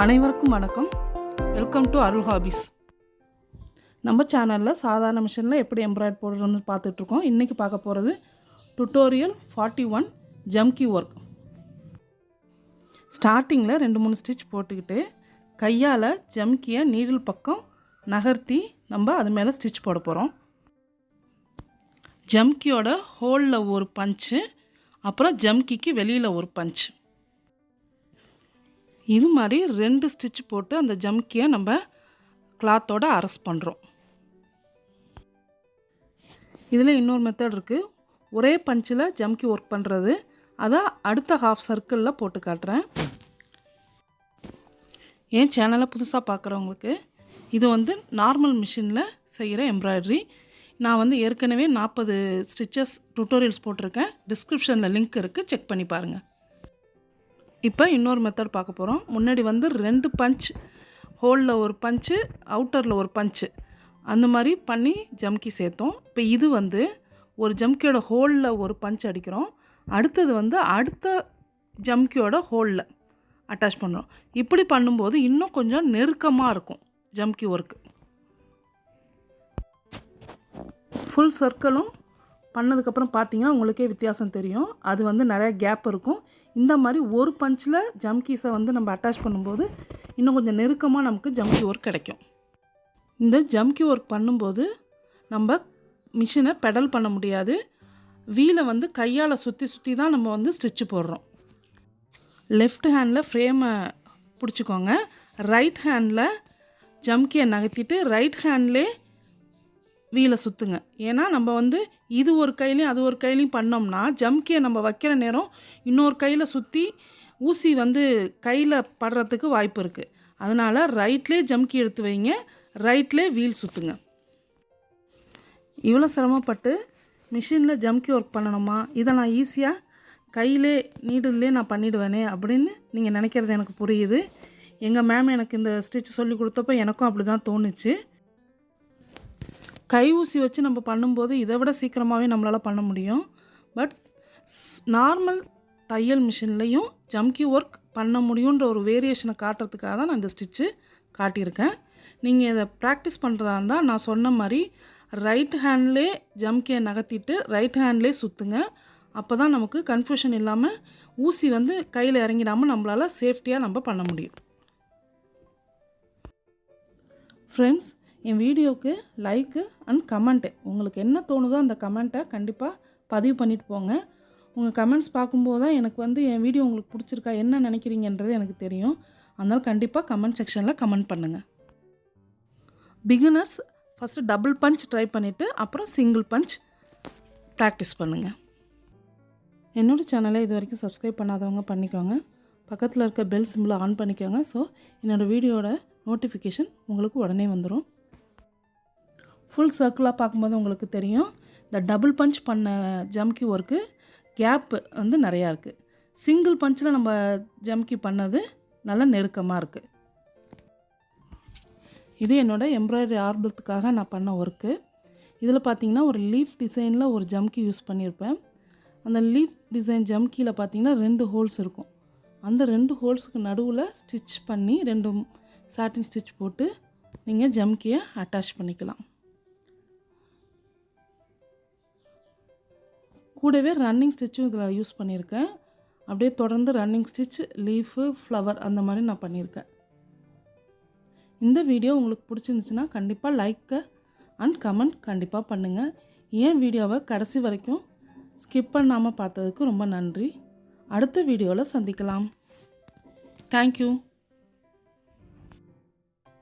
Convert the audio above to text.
அனைவருக்கும் வணக்கம். Welcome to Arul hobbies. நம்ம சேனலில் சாதாரண மிஷினில் எப்படி எம்ப்ராய்டரி போடுறதுன்னு பார்த்துட்ருக்கோம். இன்றைக்கி பார்க்க போகிறது டுட்டோரியல் 41 ஜம்கி ஒர்க். ஸ்டார்டிங்கில் 2-3 ஸ்டிச் போட்டுக்கிட்டு கையால் ஜம்கியை நீடில் பக்கம் நகர்த்தி நம்ம அது மேலே ஸ்டிச் போட போகிறோம். ஜம்கியோட ஹோலில் ஒரு பஞ்சு, அப்புறம் ஜம்கிக்கு வெளியில் ஒரு பஞ்சு. இது மாதிரி 2 ஸ்டிச் போட்டு அந்த ஜம்கியை நம்ம கிளாத்தோட அரஸ் பண்ணுறோம். இதில் இன்னொரு மெத்தட் இருக்குது. ஒரே பஞ்சில் ஜம்கி ஒர்க் பண்ணுறது. அதை அடுத்த ஹாஃப் சர்க்கிளில் போட்டு காட்டுறேன். என் சேனலை புதுசாக பார்க்குறவங்களுக்கு இது நார்மல் மிஷினில் செய்கிற எம்ப்ராய்டரி. நான் ஏற்கனவே 40 ஸ்டிச்சஸ் டுட்டோரியல்ஸ் போட்டிருக்கேன். டிஸ்கிரிப்ஷனில் லிங்க் இருக்குது, செக் பண்ணி பாருங்கள். இப்போ இன்னொரு மெத்தட் பார்க்க போகிறோம். முன்னாடி 2 பஞ்ச், ஹோலில் ஒரு பஞ்சு, அவுட்டரில் ஒரு பஞ்சு, அந்த மாதிரி பண்ணி ஜம்கி சேர்த்தோம். இப்போ இது ஒரு ஜம்கியோட ஹோலில் ஒரு பஞ்ச் அடிக்கிறோம். அடுத்தது அடுத்த ஜம்கியோட ஹோலில் அட்டாச் பண்ணுறோம். இப்படி பண்ணும்போது இன்னும் கொஞ்சம் நெருக்கமாக இருக்கும் ஜம்கி ஒர்க்கு. ஃபுல் சர்க்கிளும் பண்ணதுக்கப்புறம் பார்த்தீங்கன்னா உங்களுக்கே வித்தியாசம் தெரியும். அது நிறைய கேப் இருக்கும். இந்த மாதிரி ஒரு பஞ்சில் ஜம்கீஸை நம்ம அட்டாச் பண்ணும்போது இன்னும் கொஞ்சம் நெருக்கமாக நமக்கு ஜம்கி ஒர்க் கிடைக்கும். இந்த ஜம்கி ஒர்க் பண்ணும்போது நம்ம மிஷினை பெடல் பண்ண முடியாது. வீலை கையால் சுற்றி தான் நம்ம ஸ்டிச்சு போடுறோம். லெஃப்ட் ஹேண்டில் ஃப்ரேமை பிடிச்சிக்கோங்க. ரைட் ஹேண்டில் ஜம்கியை நகர்த்திட்டு ரைட் ஹேண்ட்லே வீலை சுற்றுங்க. ஏன்னா நம்ம இது ஒரு கையிலையும் அது ஒரு கையிலையும் பண்ணோம்னா ஜம்கியை நம்ம வைக்கிற நேரம் இன்னொரு கையில் சுற்றி ஊசி கையில் படுறதுக்கு வாய்ப்பு இருக்குது. அதனால் ரைட்லேயே ஜம்கி எடுத்து வைங்க, ரைட்லேயே வீல் சுற்றுங்க. இவ்வளோ சிரமப்பட்டு மிஷினில் ஜம்கி ஒர்க் பண்ணணுமா, இதை நான் ஈஸியாக கையிலே நீடிலே நான் பண்ணிவிடுவேனே அப்படின்னு நீங்கள் நினைக்கிறது எனக்கு புரியுது. எங்கள் மேம் எனக்கு இந்த ஸ்டிச் சொல்லி கொடுத்தப்போ எனக்கும் அப்படி தான் தோணுச்சு. கை ஊசி வச்சு நம்ம பண்ணும்போது இதை விட சீக்கிரமாகவே நம்மளால் பண்ண முடியும். பட் நார்மல் தையல் மிஷின்லேயும் ஜம்கி ஒர்க் பண்ண முடியுன்ற ஒரு வேரியேஷனை காட்டுறதுக்காக தான் நான் இந்த ஸ்டிச்சு காட்டியிருக்கேன். நீங்கள் இதை ப்ராக்டிஸ் பண்ணுறதா இருந்தால் நான் சொன்ன மாதிரி ரைட் ஹேண்ட்லே ஜம்கியை நகர்த்திட்டு ரைட் ஹேண்ட்லேயே சுற்றுங்க. அப்போ தான் நமக்கு கன்ஃபியூஷன் இல்லாமல் ஊசி கையில் இறங்கிடாமல் நம்மளால் சேஃப்டியாக நம்ம பண்ண முடியும். ஃப்ரெண்ட்ஸ், என் வீடியோவுக்கு லைக்கு அண்ட் கமெண்ட்டு, உங்களுக்கு என்ன தோணுதோ அந்த கமெண்ட்டை கண்டிப்பாக பதிவு பண்ணிட்டு போங்க. உங்கள் கமெண்ட்ஸ் பார்க்கும்போது தான் எனக்கு என் வீடியோ உங்களுக்கு பிடிச்சிருக்கா, என்ன நினைக்கிறீங்கன்றது எனக்கு தெரியும். அதனால் கண்டிப்பாக கமெண்ட் செக்ஷனில் கமெண்ட் பண்ணுங்கள். Beginners first double punch try பண்ணிவிட்டு அப்புறம் சிங்கிள் பஞ்ச் ப்ராக்டிஸ் பண்ணுங்கள். என்னோடய சேனலை இது வரைக்கும் சப்ஸ்கிரைப் பண்ணாதவங்க பண்ணிக்கோங்க. பக்கத்தில் இருக்க பெல் சிம்பிளை ஆன் பண்ணிக்கோங்க. ஸோ என்னோடய வீடியோட நோட்டிஃபிகேஷன் உங்களுக்கு உடனே வந்துடும். ஃபுல் சர்க்கிளாக பார்க்கும்போது உங்களுக்கு தெரியும் இந்த டபுள் பஞ்ச் பண்ண ஜம்கி ஒர்க்கு கேப்பு நிறையா இருக்குது. சிங்கிள் பஞ்சில் நம்ம ஜம்கி பண்ணது நல்லா நெருக்கமாக இருக்குது. இது என்னோடய எம்ப்ராய்டரி ஆர்வத்துக்காக நான் பண்ண ஒர்க்கு. இதில் பார்த்திங்கன்னா ஒரு லீஃப் டிசைனில் ஒரு ஜம்கி யூஸ் பண்ணியிருப்பேன். அந்த லீஃப் டிசைன் ஜம்கியில் பார்த்திங்கன்னா 2 ஹோல்ஸ் இருக்கும். அந்த 2 ஹோல்ஸுக்கு நடுவில் ஸ்டிச் பண்ணி 2 சாட்டின் ஸ்டிச் போட்டு நீங்கள் ஜம்கியை அட்டாச் பண்ணிக்கலாம். கூடவே ரன்னிங் ஸ்டிச்சும் இதில் யூஸ் பண்ணியிருக்கேன். அப்படியே தொடர்ந்து ரன்னிங் ஸ்டிச், லீஃபு, ஃப்ளவர் அந்த மாதிரி நான் பண்ணியிருக்கேன். இந்த வீடியோ உங்களுக்கு பிடிச்சிருந்துச்சுன்னா கண்டிப்பாக லைக் அண்ட் கமெண்ட் கண்டிப்பாக பண்ணுங்கள். ஏன் வீடியோவை கடைசி வரைக்கும் ஸ்கிப் பண்ணாமல் பார்த்ததுக்கு ரொம்ப நன்றி. அடுத்த வீடியோவில் சந்திக்கலாம். தேங்க்யூ.